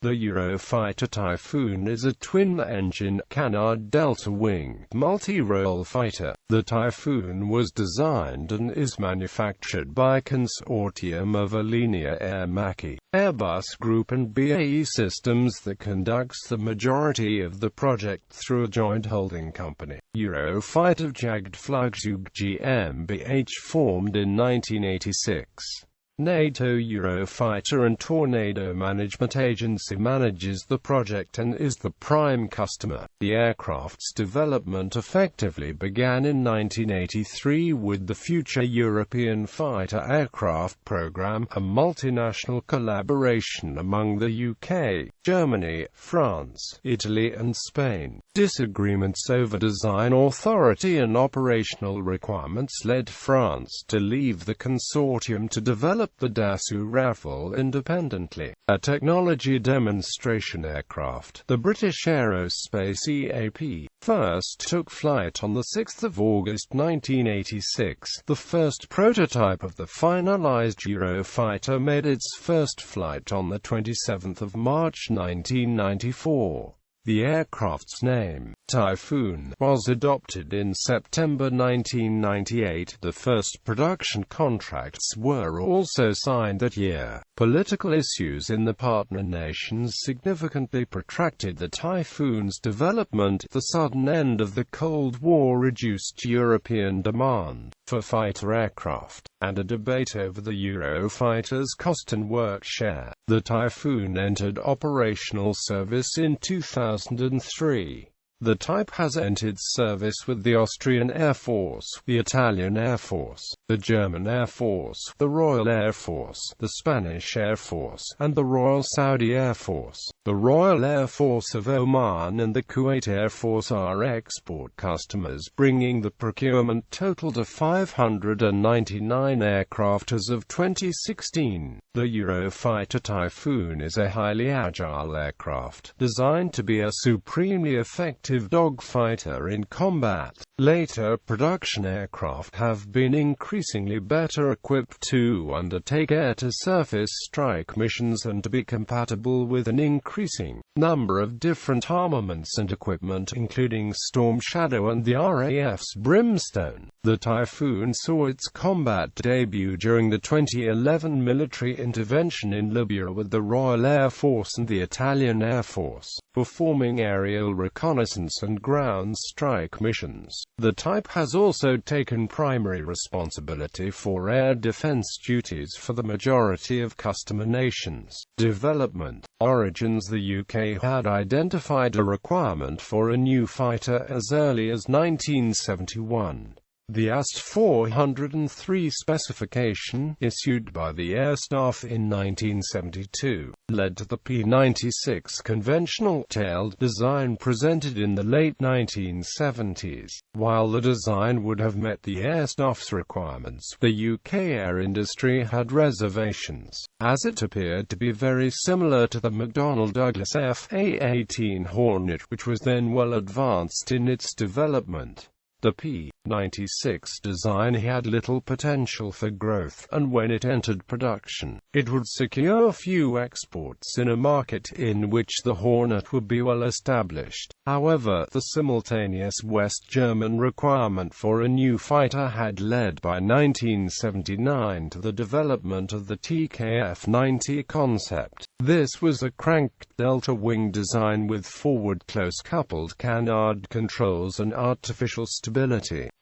The Eurofighter Typhoon is a twin-engine, canard-delta wing, multirole fighter. The Typhoon was designed and is manufactured by a consortium of Alenia Aermacchi, Airbus Group and BAE Systems that conducts the majority of the project through a joint holding company. Eurofighter Jagdflugzeug GmbH formed in 1986. NATO Eurofighter and Tornado Management Agency manages the project and is the prime customer. The aircraft's development effectively began in 1983 with the Future European Fighter Aircraft Programme, a multinational collaboration among the UK, Germany, France, Italy and Spain. Disagreements over design authority and operational requirements led France to leave the consortium to develop the Dassault Rafale independently. A technology demonstration aircraft, the British Aerospace EAP, first took flight on 6 August 1986. The first prototype of the finalized Eurofighter made its first flight on 27 March 1994. The aircraft's name, Typhoon, was adopted in September 1998. The first production contracts were also signed that year. Political issues in the partner nations significantly protracted the Typhoon's development. The sudden end of the Cold War reduced European demand for fighter aircraft, and a debate over the Eurofighter's cost and work share. The Typhoon entered operational service in 2003. The type has entered service with the Austrian Air Force, the Italian Air Force, the German Air Force, the Royal Air Force, the Spanish Air Force, and the Royal Saudi Air Force. The Royal Air Force of Oman and the Kuwait Air Force are export customers, bringing the procurement total to 599 aircraft as of 2016. The Eurofighter Typhoon is a highly agile aircraft, designed to be a supremely effective dogfighter in combat. Later production aircraft have been increasingly better equipped to undertake air-to-surface strike missions and to be compatible with an increasing number of different armaments and equipment, including Storm Shadow and the RAF's Brimstone. The Typhoon saw its combat debut during the 2011 military intervention in Libya with the Royal Air Force and the Italian Air Force, performing aerial reconnaissance and ground strike missions. The type has also taken primary responsibility for air defense duties for the majority of customer nations. Development origins: the UK had identified a requirement for a new fighter as early as 1971. The AST-403 specification, issued by the Air Staff in 1972, led to the P-96 conventional tailed design presented in the late 1970s. While the design would have met the Air Staff's requirements, the UK air industry had reservations, as it appeared to be very similar to the McDonnell Douglas F/A-18 Hornet, which was then well advanced in its development. The P-96 design had little potential for growth, and when it entered production, it would secure few exports in a market in which the Hornet would be well established. However, the simultaneous West German requirement for a new fighter had led by 1979 to the development of the TKF-90 concept. This was a cranked delta wing design with forward close-coupled canard controls and artificial stability.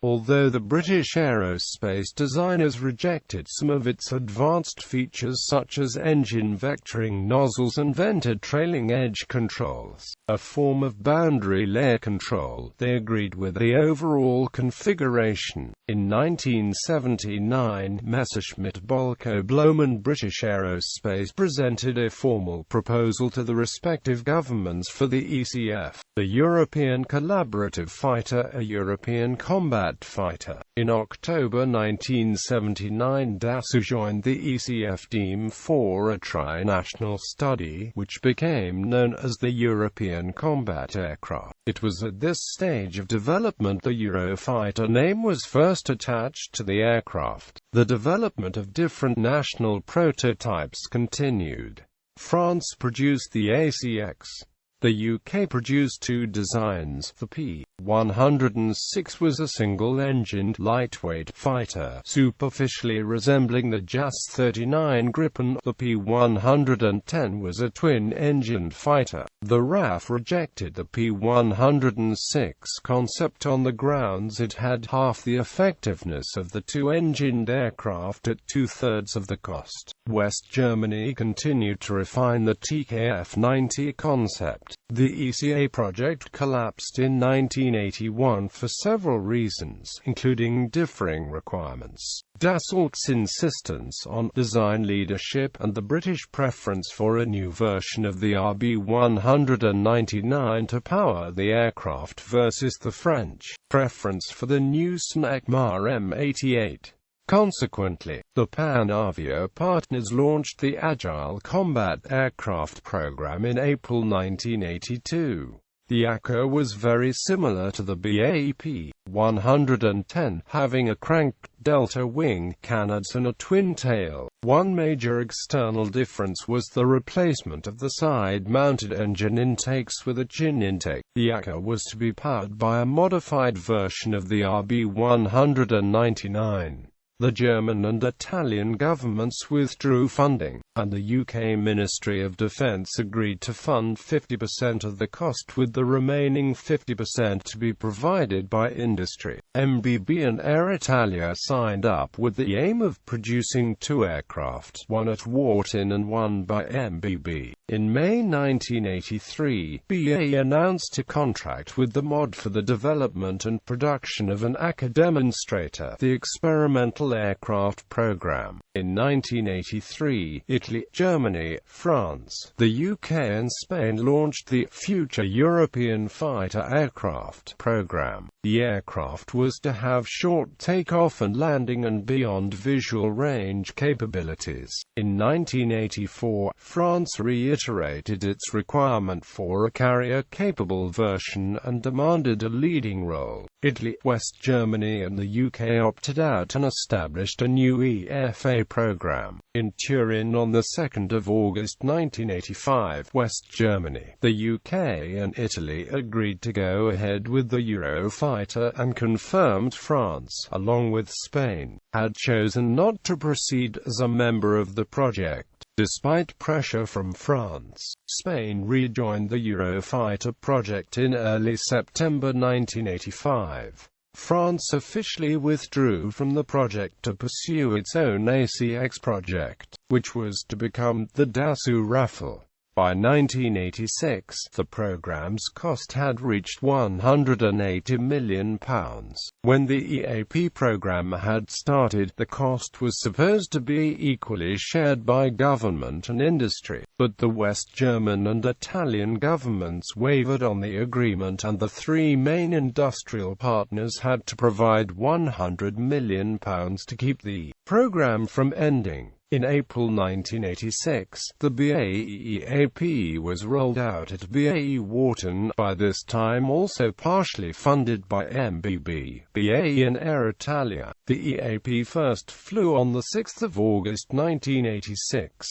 Although the British aerospace designers rejected some of its advanced features such as engine vectoring nozzles and vented trailing edge controls, a form of boundary layer control, they agreed with the overall configuration. In 1979, Messerschmitt Bölkow Blohm and British Aerospace presented a formal proposal to the respective governments for the ECF, the European Collaborative Fighter, a European combat fighter. In October 1979, Dassault joined the ECF team for a tri-national study, which became known as the European Combat Aircraft. It was at this stage of development the Eurofighter name was first attached to the aircraft. The development of different national prototypes continued. France produced the ACX. The UK produced two designs. The P-106 was a single-engined, lightweight fighter, superficially resembling the JAS-39 Gripen. The P-110 was a twin-engined fighter. The RAF rejected the P-106 concept on the grounds it had half the effectiveness of the two-engined aircraft at two-thirds of the cost. West Germany continued to refine the TKF-90 concept. The ECA project collapsed in 1981 for several reasons, including differing requirements, Dassault's insistence on design leadership, and the British preference for a new version of the RB-199 to power the aircraft versus the French preference for the new Snecmar M88. Consequently, the Pan-Avio partners launched the Agile Combat Aircraft program in April 1982. The ACA was very similar to the BAE P-110, having a crank-delta wing, canards and a twin tail. One major external difference was the replacement of the side-mounted engine intakes with a chin intake. The ACA was to be powered by a modified version of the RB-199. The German and Italian governments withdrew funding, and the UK Ministry of Defence agreed to fund 50% of the cost, with the remaining 50% to be provided by industry. MBB and Air Italia signed up with the aim of producing two aircraft, one at Warton and one by MBB. In May 1983, BA announced a contract with the MOD for the development and production of an ACA demonstrator, the Experimental Aircraft Program. In 1983, Italy, Germany, France, the UK and Spain launched the Future European Fighter Aircraft Program. The aircraft was to have short takeoff and landing and beyond visual range capabilities. In 1984, France reiterated its requirement for a carrier-capable version and demanded a leading role. Italy, West Germany and the UK opted out and established a new EFA program. In Turin on the 2nd of August 1985, West Germany, the UK and Italy agreed to go ahead with the Eurofighter, and confirmed France, along with Spain, had chosen not to proceed as a member of the project. Despite pressure from France, Spain rejoined the Eurofighter project in early September 1985. France officially withdrew from the project to pursue its own ACX project, which was to become the Dassault Rafale. By 1986, the program's cost had reached £180 million. When the EAP program had started, the cost was supposed to be equally shared by government and industry, but the West German and Italian governments wavered on the agreement, and the three main industrial partners had to provide £100 million to keep the program from ending. In April 1986, the BAE EAP was rolled out at BAE Warton, by this time also partially funded by MBB, BAE and Air Italia. The EAP first flew on 6 August 1986.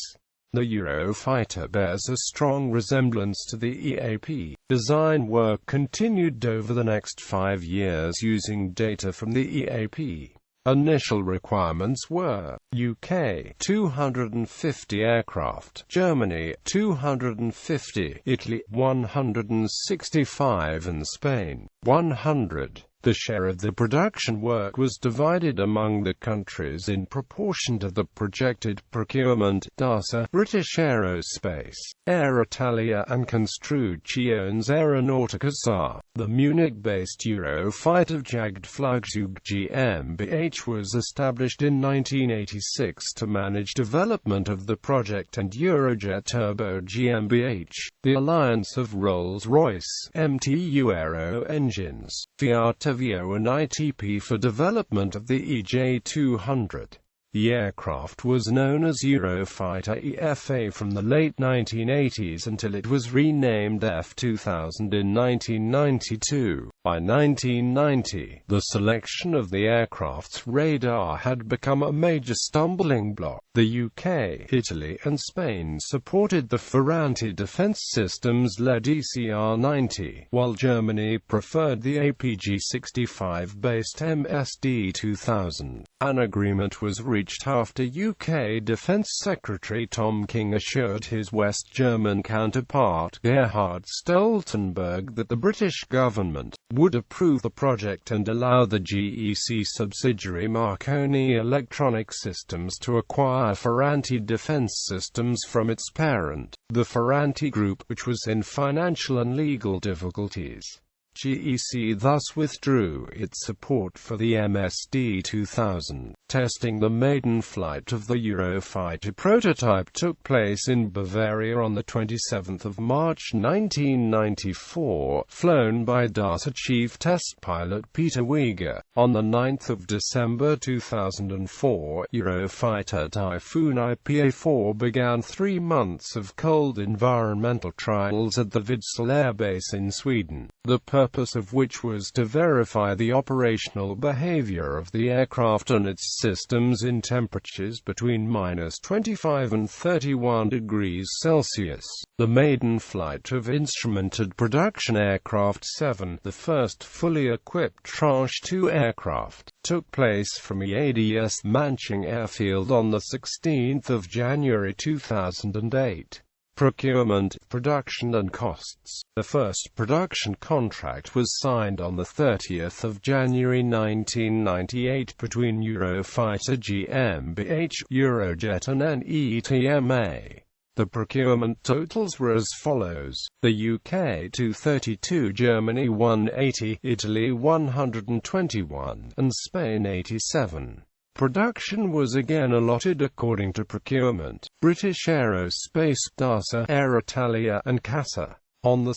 The Eurofighter bears a strong resemblance to the EAP. Design work continued over the next 5 years using data from the EAP. Initial requirements were: UK 250 aircraft, Germany 250, Italy 165 and Spain 100. The share of the production work was divided among the countries in proportion to the projected procurement. DASA, British Aerospace, Air Italia and Construcciones Aeronauticas SA. The Munich-based Eurofighter Jagdflugzeug GmbH was established in 1986 to manage development of the project, and Eurojet Turbo GmbH, the alliance of Rolls-Royce, MTU Aero Engines, Fiat Avio and ITP for development of the EJ200. The aircraft was known as Eurofighter EFA from the late 1980s until it was renamed F2000 in 1992. By 1990, the selection of the aircraft's radar had become a major stumbling block. The UK, Italy and Spain supported the Ferranti defence systems-led ECR-90, while Germany preferred the APG-65-based MSD-2000. An agreement was reached after UK Defence Secretary Tom King assured his West German counterpart, Gerhard Stoltenberg, that the British government would approve the project and allow the GEC subsidiary Marconi Electronic Systems to acquire Ferranti Defence Systems from its parent, the Ferranti Group, which was in financial and legal difficulties. GEC thus withdrew its support for the MSD-2000. Testing the maiden flight of the Eurofighter prototype took place in Bavaria on 27 March 1994, flown by DARSA Chief Test Pilot Peter Wieger. On 9 December 2004, Eurofighter Typhoon IPA-4 began 3 months of cold environmental trials at the Vidsel Air Base in Sweden, the purpose of which was to verify the operational behavior of the aircraft and its systems in temperatures between -25 and 31 degrees Celsius. The maiden flight of instrumented production aircraft 7, the first fully equipped Tranche 2 aircraft, took place from EADS Manching Airfield on 16 January 2008. Procurement, production and costs. The first production contract was signed on 30 January 1998 between Eurofighter GmbH, Eurojet and NETMA. The procurement totals were as follows: the UK 232, Germany 180, Italy 121, and Spain 87. Production was again allotted according to procurement. British Aerospace, DARSA, Air Italia, and CASA. On 2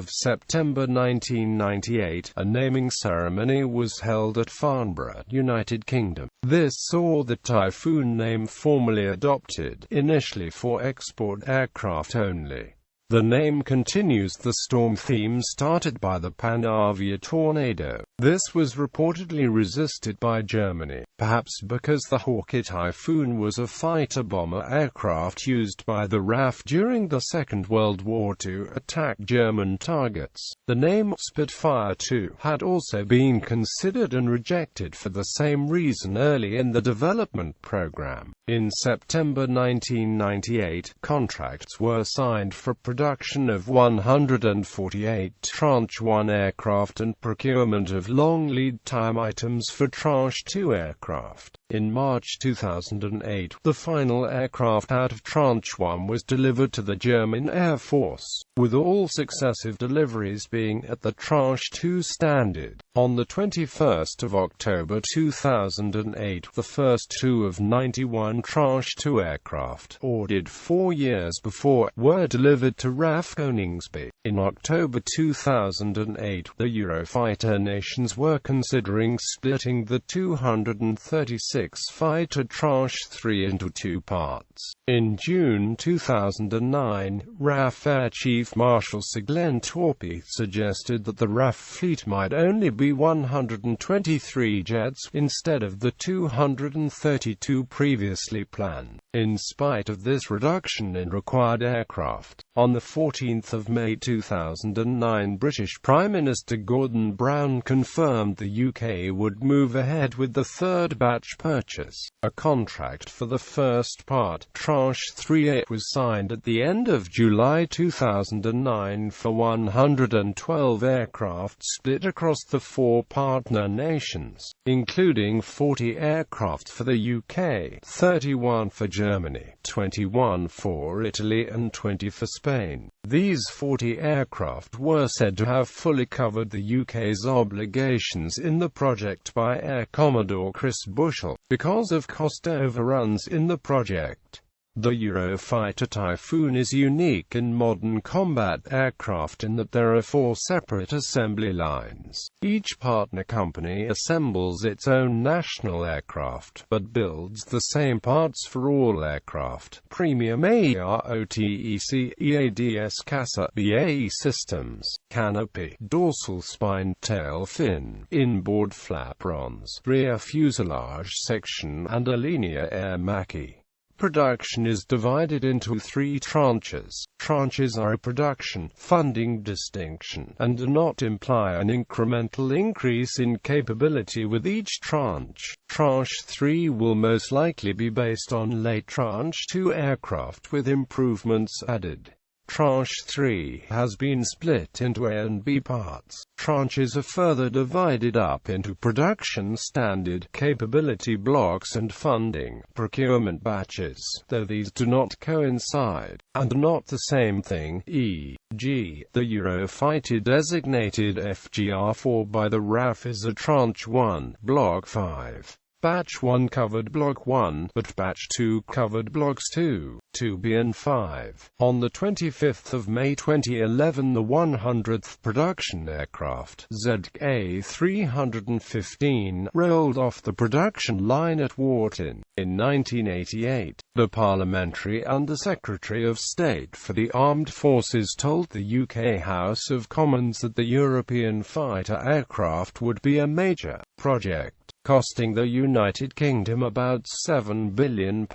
September 1998, a naming ceremony was held at Farnborough, United Kingdom. This saw the Typhoon name formally adopted, initially for export aircraft only. The name continues the storm theme started by the Pan-Avia tornado. This was reportedly resisted by Germany, perhaps because the Hawker Typhoon was a fighter-bomber aircraft used by the RAF during the Second World War to attack German targets. The name Spitfire II had also been considered and rejected for the same reason early in the development program. In September 1998, contracts were signed for production of 148 Tranche 1 aircraft and procurement of long lead time items for Tranche 2 aircraft. In March 2008, the final aircraft out of Tranche 1 was delivered to the German Air Force, with all successive deliveries being at the Tranche 2 standard. On 21 October 2008, the first 2 of 91 Tranche 2 aircraft, ordered 4 years before, were delivered to RAF Koningsby. In October 2008, the Eurofighter nations were considering splitting the 236 fighter Tranche 3 into 2 parts. In June 2009, RAF Air Chief Marshal Siglen Torpy suggested that the RAF fleet might only be 123 jets, instead of the 232 previously planned. In spite of this reduction in required aircraft, on 14 May 2009, British Prime Minister Gordon Brown confirmed the UK would move ahead with the third batch purchase. A contract for the first part, Tranche 3A, was signed at the end of July 2009 for 112 aircraft split across the 4 partner nations, including 40 aircraft for the UK, 31 for Germany, 21 for Italy and 20 for Spain. These 40 aircraft were said to have fully covered the UK's obligations in the project by Air Commodore Chris Bushell, because of cost overruns in the project. The Eurofighter Typhoon is unique in modern combat aircraft in that there are 4 separate assembly lines. Each partner company assembles its own national aircraft, but builds the same parts for all aircraft. Premium AEROTEC EADS CASA BAE systems, canopy, dorsal spine, tail fin, inboard flaperons, rear fuselage section, and Alenia Aermacchi. Production is divided into 3 tranches. Tranches are a production funding distinction, and do not imply an incremental increase in capability with each tranche. Tranche 3 will most likely be based on late Tranche 2 aircraft with improvements added. Tranche 3 has been split into A and B parts. Tranches are further divided up into production standard, capability blocks and funding, procurement batches, though these do not coincide, and are not the same thing, e.g., the Eurofighter designated FGR4 by the RAF is a Tranche 1, Block 5. Batch 1 covered Block 1, but Batch 2 covered Blocks 2, 2B and 5. On the 25th of May 2011 the 100th production aircraft, ZK-315, rolled off the production line at Warton. In 1988, the Parliamentary Under-Secretary of State for the Armed Forces told the UK House of Commons that the European fighter aircraft would be a major project, costing the United Kingdom about £7 billion.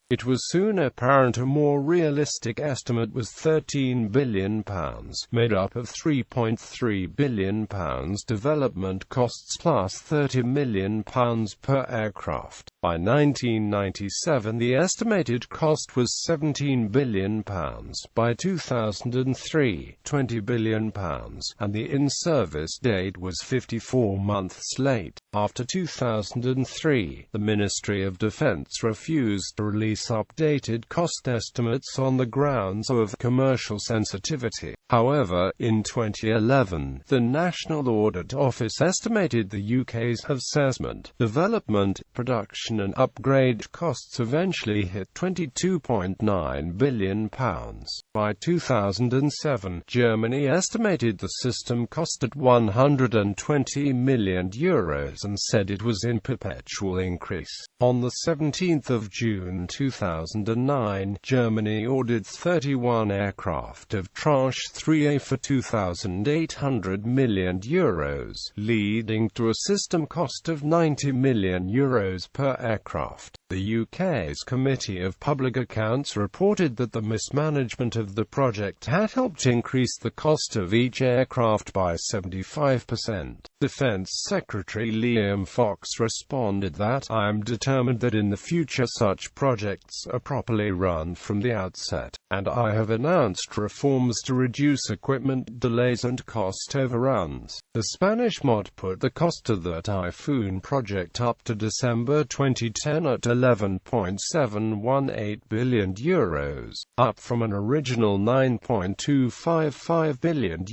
It was soon apparent a more realistic estimate was £13 billion, made up of £3.3 billion development costs plus £30 million per aircraft. By 1997 the estimated cost was £17 billion, by 2003, £20 billion, and the in-service date was 54 months late. After 2003, the Ministry of Defence refused to release updated cost estimates on the grounds of commercial sensitivity. However, in 2011, the National Audit Office estimated the UK's assessment, development, production and upgrade costs eventually hit £22.9 billion. By 2007, Germany estimated the system costed €120 million and said it was in perpetual increase. On the 17th of June 2009, Germany ordered 31 aircraft of Tranche 3A for €2,800 million, leading to a system cost of €90 million per aircraft. The UK's Committee of Public Accounts reported that the mismanagement of the project had helped increase the cost of each aircraft by 75%. Defence Secretary Liam Fox responded that, "I am determined that in the future such projects are properly run from the outset, and I have announced reforms to reduce equipment delays and cost overruns." The Spanish MOD put the cost of the Typhoon project up to December 2010 at €11.718 billion, up from an original €9.255 billion,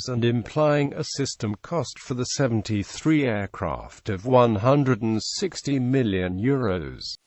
and implying a system cost for the 73 aircraft of €160 million.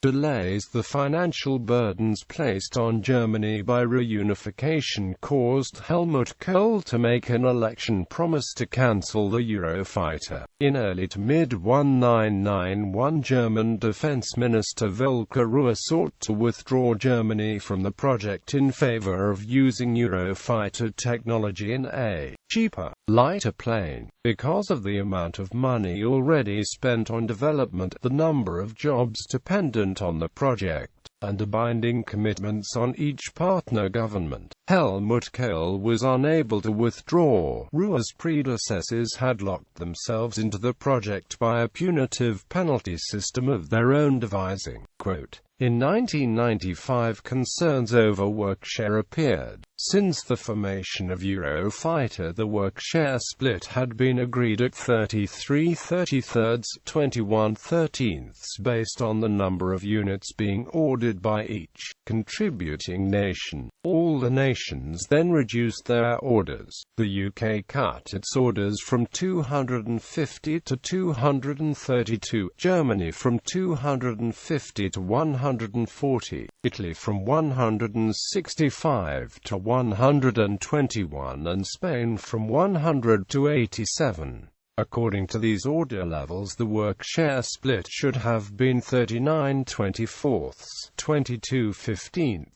Delays. The financial burdens placed on Germany by reunification caused Helmut Kohl to make an election promise to cancel the Eurofighter. In early to mid-1991, German Defense Minister Volker Ruhr sought to withdraw Germany from the project in favor of using Eurofighter technology in a cheaper, lighter plane. Because of the amount of money already spent on development, the number of jobs dependent on the project, and the binding commitments on each partner government, Helmut Kohl was unable to withdraw. Ruhr's predecessors had locked themselves into the project by a punitive penalty system of their own devising. Quote, "In 1995 concerns over workshare appeared. Since the formation of Eurofighter the workshare split had been agreed at 33/33, 21/13 based on the number of units being ordered by each contributing nation. All the nations then reduced their orders. The UK cut its orders from 250 to 232, Germany from 250 to 100 140, Italy from 165 to 121, and Spain from 100 to 87. According to these order levels, the work share split should have been 39/24, 22/15.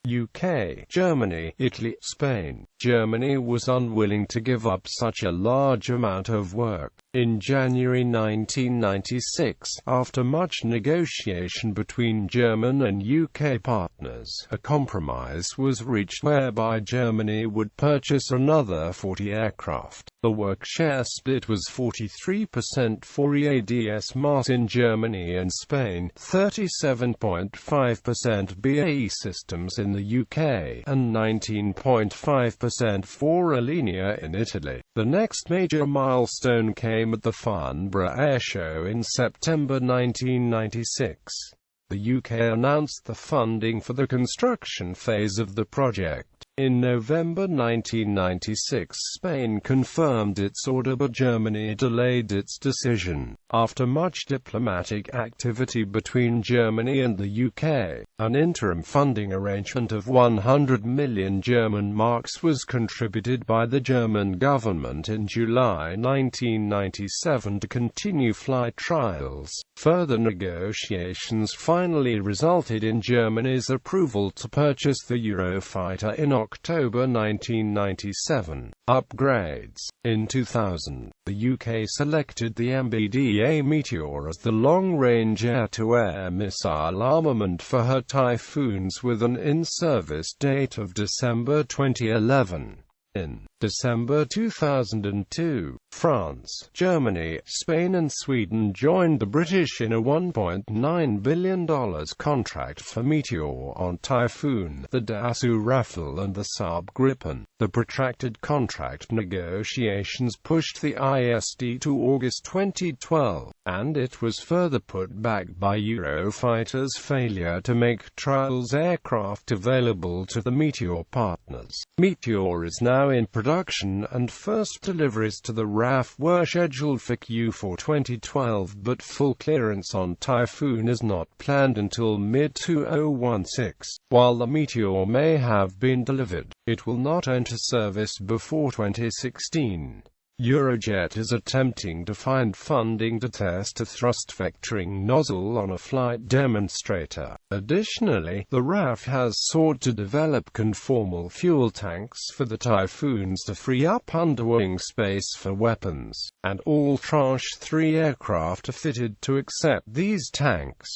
UK, Germany, Italy, Spain. Germany was unwilling to give up such a large amount of work. In January 1996, after much negotiation between German and UK partners, a compromise was reached whereby Germany would purchase another 40 aircraft. The work share split was 43% for EADS MAS in Germany and Spain, 37.5% BAE Systems in the UK, and 19.5% for Alenia in Italy. The next major milestone came at the Farnborough Airshow in September 1996. The UK announced the funding for the construction phase of the project. In November 1996, Spain confirmed its order, but Germany delayed its decision. After much diplomatic activity between Germany and the UK, an interim funding arrangement of 100 million German marks was contributed by the German government in July 1997 to continue flight trials. Further negotiations finally resulted in Germany's approval to purchase the Eurofighter in October 1997. Upgrades. In 2000, the UK selected the MBDA Meteor as the long-range air-to-air missile armament for her Typhoons with an in-service date of December 2011. In December 2002, France, Germany, Spain and Sweden joined the British in a $1.9 billion contract for Meteor on Typhoon, the Dassault Rafale and the Saab Gripen. The protracted contract negotiations pushed the ISD to August 2012, and it was further put back by Eurofighter's failure to make trials aircraft available to the Meteor partners. Meteor is now in production, and first deliveries to the RAF were scheduled for Q4 2012, but full clearance on Typhoon is not planned until mid-2016. While the Meteor may have been delivered, it will not enter service before 2016. Eurojet is attempting to find funding to test a thrust-vectoring nozzle on a flight demonstrator. Additionally, the RAF has sought to develop conformal fuel tanks for the Typhoons to free up underwing space for weapons, and all Tranche 3 aircraft are fitted to accept these tanks.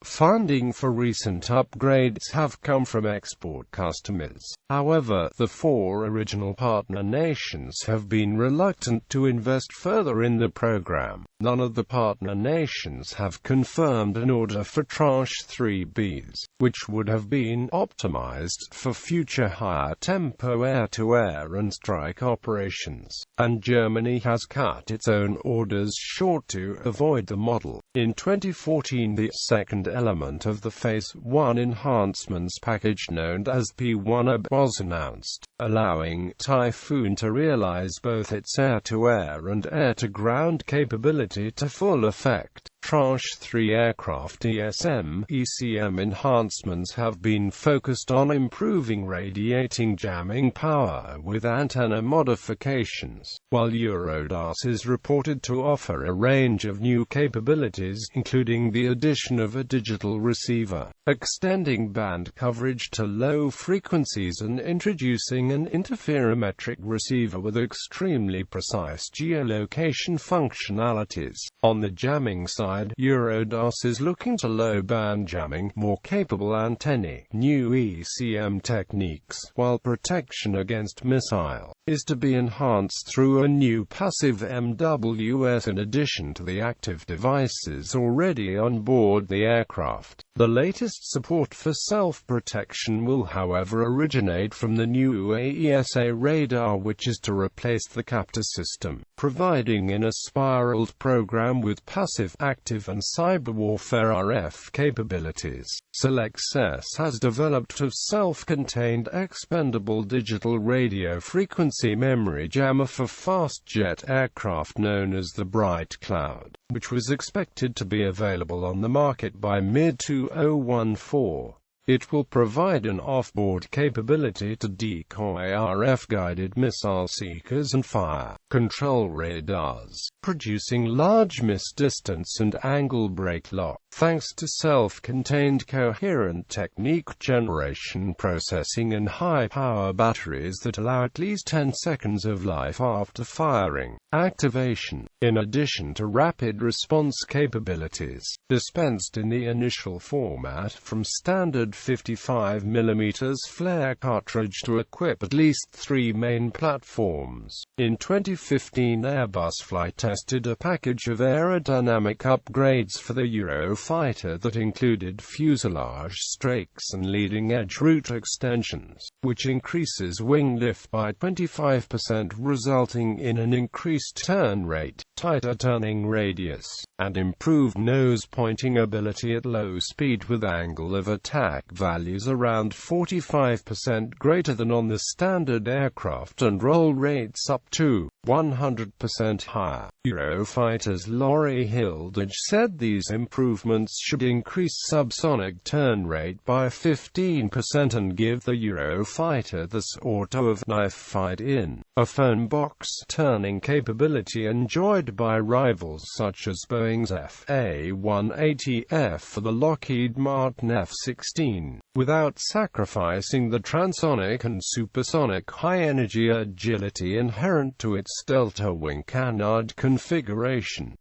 Funding for recent upgrades have come from export customers. However, the 4 original partner nations have been reluctant to invest further in the program. None of the partner nations have confirmed an order for Tranche 3Bs, which would have been optimized for future higher tempo air-to-air and strike operations, and Germany has cut its own orders short to avoid the model. In 2014, the second element of the Phase 1 enhancements package known as P1A was announced, allowing Typhoon to realize both its air-to-air and air-to-ground capability to full effect. Tranche 3 aircraft ECM enhancements have been focused on improving radiating jamming power with antenna modifications, while Eurodas is reported to offer a range of new capabilities, including the addition of a digital receiver, extending band coverage to low frequencies, and introducing an interferometric receiver with extremely precise geolocation functionalities. On the jamming side, Eurodas is looking to low-band jamming, more capable antennae, new ECM techniques, while protection against missile is to be enhanced through a new passive MWS in addition to the active devices already on board the aircraft. The latest support for self-protection will, however, originate from the new AESA radar, which is to replace the captor system, providing in a spiraled program with passive, active and cyber warfare RF capabilities. Selexs has developed a self-contained expendable digital radio frequency memory jammer for fast jet aircraft known as the Bright Cloud. which was expected to be available on the market by mid-2014. It will provide an off-board capability to decoy RF-guided missile seekers and fire control radars, producing large miss distance and angle break lock, thanks to self-contained coherent technique generation processing and high-power batteries that allow at least 10 seconds of life after firing activation, in addition to rapid response capabilities, dispensed in the initial format from standard 55mm flare cartridge to equip at least 3 main platforms. In 2015, Airbus flight tested a package of aerodynamic upgrades for the Eurofighter that included fuselage strakes and leading-edge root extensions, which increases wing lift by 25%, resulting in an increased turn rate, tighter turning radius, and improved nose-pointing ability at low speed with angle of attack values around 45% greater than on the standard aircraft and roll rates up to 100% higher. Eurofighter's Laurie Hilditch said these improvements should increase subsonic turn rate by 15% and give the Eurofighter the sort of knife fight in a phone box turning capability enjoyed by rivals such as Boeing's FA-180F or the Lockheed Martin F-16, without sacrificing the transonic and supersonic high-energy agility inherent to its delta-wing canard configuration.